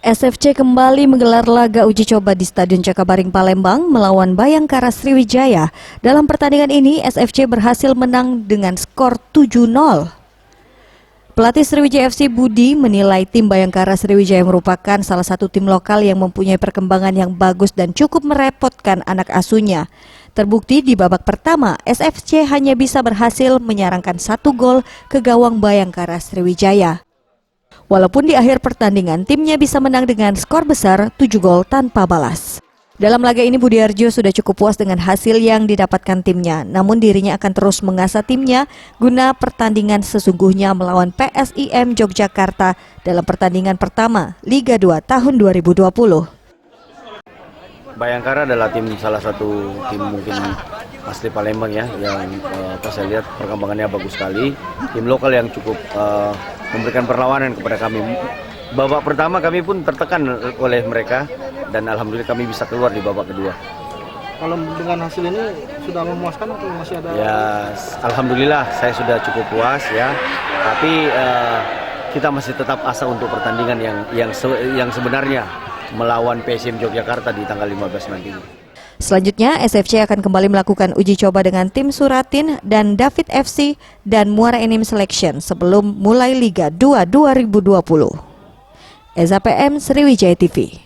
SFC kembali menggelar laga uji coba di Stadion Jakabaring Palembang melawan Bayangkara Sriwijaya. Dalam pertandingan ini, SFC berhasil menang dengan skor 7-0. Pelatih Sriwijaya FC Budi menilai tim Bayangkara Sriwijaya merupakan salah satu tim lokal yang mempunyai perkembangan yang bagus dan cukup merepotkan anak asuhnya. Terbukti di babak pertama, SFC hanya bisa berhasil menyarangkan 1 gol ke gawang Bayangkara Sriwijaya. Walaupun di akhir pertandingan timnya bisa menang dengan skor besar 7 gol tanpa balas. Dalam laga ini Budiarjo sudah cukup puas dengan hasil yang didapatkan timnya, namun dirinya akan terus mengasah timnya guna pertandingan sesungguhnya melawan PSIM Yogyakarta dalam pertandingan pertama Liga 2 tahun 2020. Bayangkara adalah salah satu tim mungkin asli Palembang ya, yang saya lihat perkembangannya bagus sekali. Tim lokal yang cukup memberikan perlawanan kepada kami. Babak pertama kami pun tertekan oleh mereka dan alhamdulillah kami bisa keluar di babak kedua. Kalau dengan hasil ini sudah memuaskan atau masih ada? Ya, alhamdulillah saya sudah cukup puas ya. Tapi kita masih tetap asa untuk pertandingan yang sebenarnya melawan PSIM Yogyakarta di tanggal 15 nanti. Selanjutnya, SFC akan kembali melakukan uji coba dengan tim Suratin dan David FC dan Muara Enim Selection sebelum mulai Liga 2 2020. Eza PM, Sriwijaya TV.